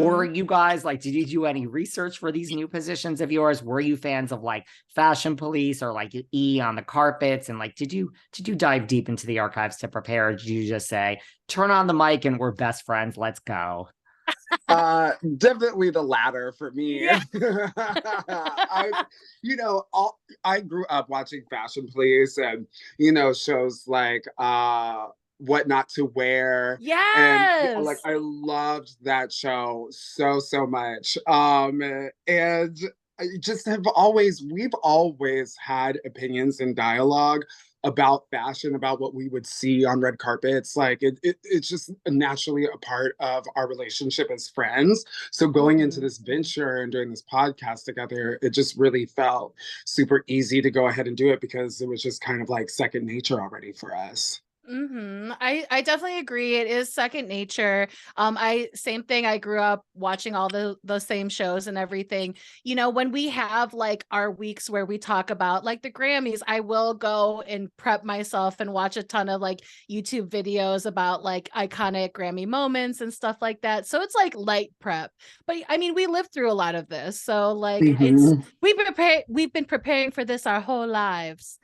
Or you guys, like, did you do any research for these new positions of yours? Were you fans of like Fashion Police or like E on the carpets? And like, did you dive deep into the archives to prepare? Or did you just say, turn on the mic and we're best friends, let's go? Definitely the latter for me. Yeah. I grew up watching Fashion Police and shows like What Not to Wear. And like Yes. I loved that show so much. And I just we've always had opinions and dialogue about fashion, about what we would see on red carpets. Like it's just naturally a part of our relationship as friends. So going into this venture and doing this podcast together, it just really felt super easy to go ahead and do it because it was just kind of like second nature already for us. I definitely agree. It is second nature. Same thing. I grew up watching all the same shows and everything. You know, when we have like our weeks where we talk about like the Grammys, I will go and prep myself and watch a ton of like YouTube videos about like iconic Grammy moments and stuff like that. So it's like light prep. But I mean, we lived through a lot of this. So like we've been preparing for this our whole lives.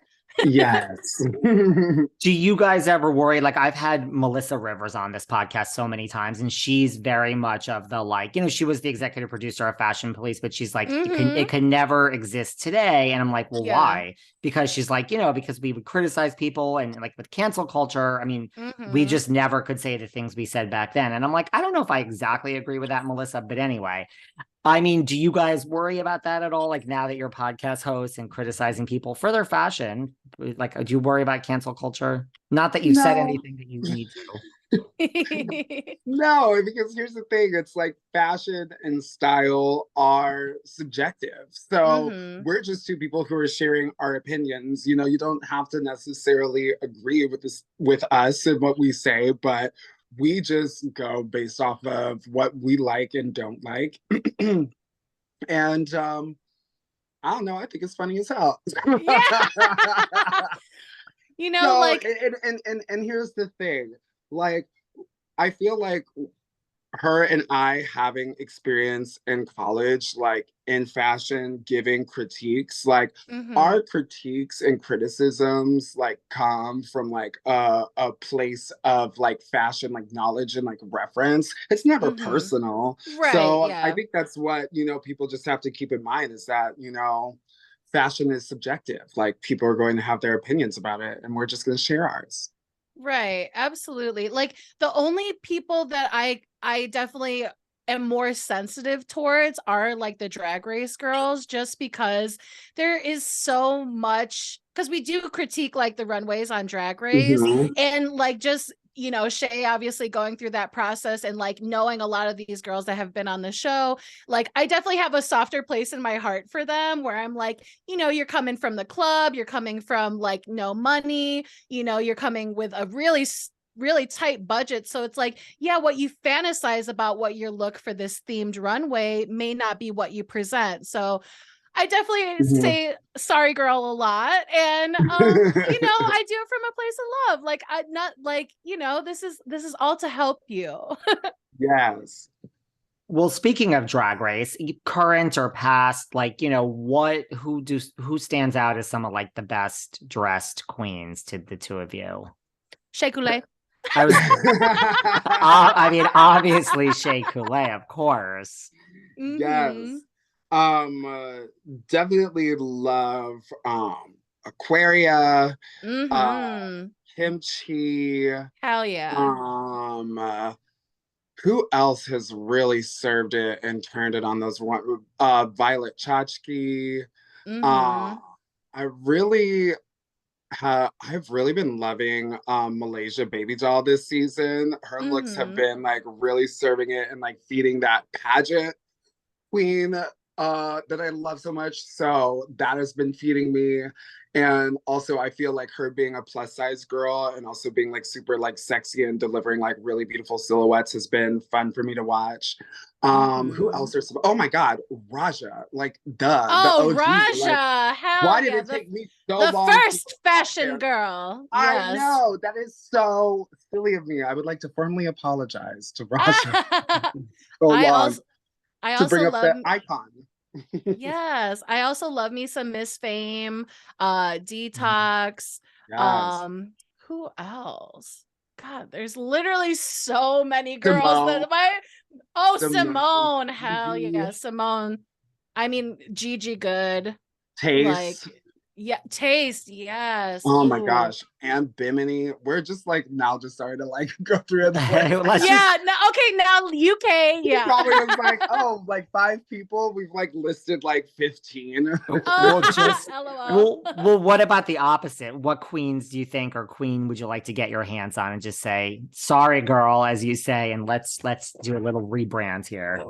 Yes. Do you guys ever worry? Like, I've had Melissa Rivers on this podcast so many times, and she's very much of the like, she was the executive producer of Fashion Police, but she's like, it can never exist today. And I'm like, well, why? Because she's like, because we would criticize people and like with cancel culture, I mean, we just never could say the things we said back then. And I'm like, I don't know if I exactly agree with that, Melissa, but anyway. I mean, do you guys worry about that at all? Like now that you're podcast hosts and criticizing people for their fashion, like, do you worry about cancel culture? Not that you've said anything that you need to. No, because here's the thing. It's like fashion and style are subjective. So we're just two people who are sharing our opinions. You don't have to necessarily agree with us and what we say, but we just go based off of what we like and don't like. And I don't know, I think it's funny as hell. Yeah. And here's the thing. Like, I feel like her and I having experience in college, like in fashion, giving critiques, like our critiques and criticisms like come from like a place of like fashion, like knowledge and like reference. It's never personal. Right, so yeah. I think that's what, people just have to keep in mind is that, fashion is subjective. Like people are going to have their opinions about it and we're just going to share ours. Right. Absolutely. Like the only people that I definitely am more sensitive towards are like the Drag Race girls, just because there is so much, because we do critique like the runways on Drag Race and like just Shea obviously going through that process and like knowing a lot of these girls that have been on the show, like I definitely have a softer place in my heart for them where I'm like, you're coming from the club, you're coming from like no money, you're coming with a really tight budget. So it's like, yeah, what you fantasize about what your look for this themed runway may not be what you present. So I definitely say sorry girl a lot. And I do it from a place of love. Like I not like, this is all to help you. Yes. Well, speaking of Drag Race, current or past, like, who stands out as some of like the best dressed queens to the two of you? Shea Coulee. I mean, obviously Shea Coulee, of course. Yes. Definitely love Aquaria, Kimchi. Hell yeah. Who else has really served it and turned it on those Violet Chachki. I've really been loving Malaysia Baby Doll this season. Her looks have been like really serving it and like feeding that pageant queen that I love so much. So that has been feeding me. And also I feel like her being a plus size girl and also being like super like sexy and delivering like really beautiful silhouettes has been fun for me to watch. Who else are some, oh my God, Raja, like the Oh, OG. Like, Raja, hell why did yeah. it take me so The long to first get fashion there? girl. I Yes. know, that is so silly of me. I would like to formally apologize to Raja so I long also I to bring also up love that icon. yes, I also love me some Miss Fame, Detox. Yes. Who else? God, there's literally so many girls Simone. that my oh, Simone. Simone, hell Gigi. yeah, Simone. I mean, Gigi Good, like Taste. yeah, Taste, yes. Oh my Ooh. gosh. And Bimini. We're just like now just starting to like go through the Let's list. just Yeah, no, okay, now UK, yeah. Probably was like, oh, like 5 people. We've like listed like 15. we'll just LOL. well, what about the opposite? What queens do you think or queen would you like to get your hands on and just say, sorry, girl, as you say, and let's do a little rebrand here.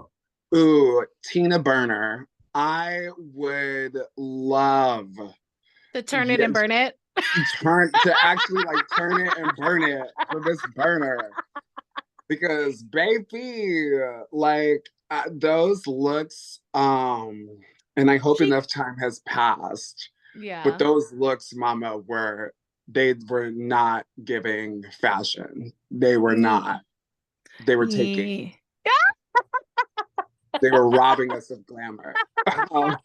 Ooh, Tina Burner. I would love To turn it and burn it. to actually like turn it and burn it for this burner. Because baby, like those looks, and I hope enough time has passed. Yeah. But those looks, mama, they were not giving fashion. They were not. They were taking. They were robbing us of glamour. On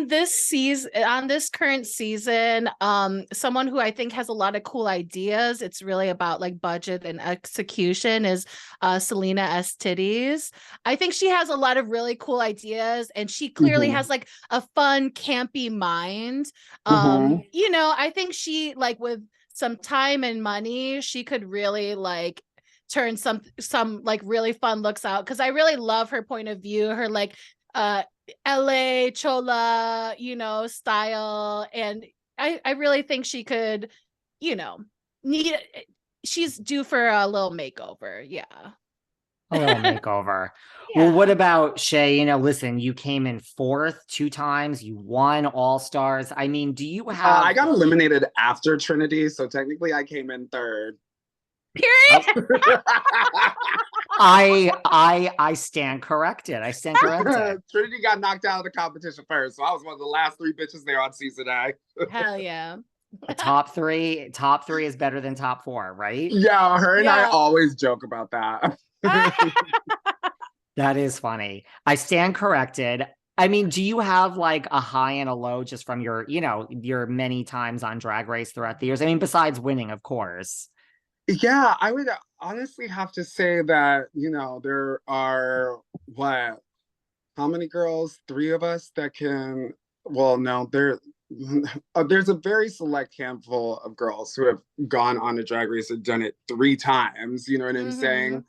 this season, on this current season, someone who I think has a lot of cool ideas, it's really about like budget and execution, is Selena S. Titties. I think she has a lot of really cool ideas, and she clearly has like a fun, campy mind. You know, I think she, like, with some time and money, she could really like turn some like really fun looks out, because I really love her point of view, her like LA Chola, you know, style. And I really think she could, you know, she's due for a little makeover. Yeah. A little makeover. Yeah. Well, what about Shea? You know, listen, you came in 4th 2 times, you won All Stars. I mean, do you have I got eliminated after Trinity, so technically I came in 3rd. Period. I stand corrected. I stand corrected. Trinity got knocked out of the competition first, so I was one of the last 3 bitches there on season A. Hell yeah. Top three is better than top 4, right? Yeah, her and I always joke about that. That is funny. I stand corrected. I mean, do you have like a high and a low just from your, you know, your many times on Drag Race throughout the years? I mean, besides winning, of course. Yeah, I would honestly have to say that, you know, there are how many girls? 3 of us that can, well, no, there's a very select handful of girls who have gone on a Drag Race and done it 3 times, you know what I'm saying?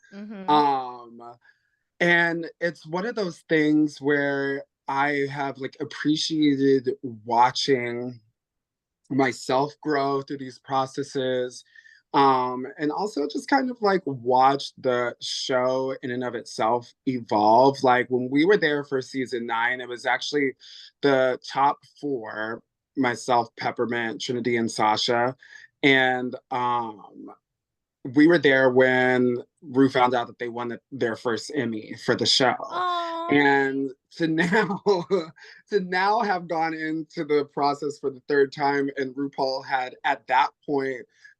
And it's one of those things where I have like appreciated watching myself grow through these processes, and also just kind of like watch the show in and of itself evolve. Like when we were there for season 9, it was actually the top 4: myself, Peppermint, Trinity, and Sasha. And we were there when Rue found out that they won their first Emmy for the show. Aww. And to now have gone into the process for the 3rd time, and RuPaul had at that point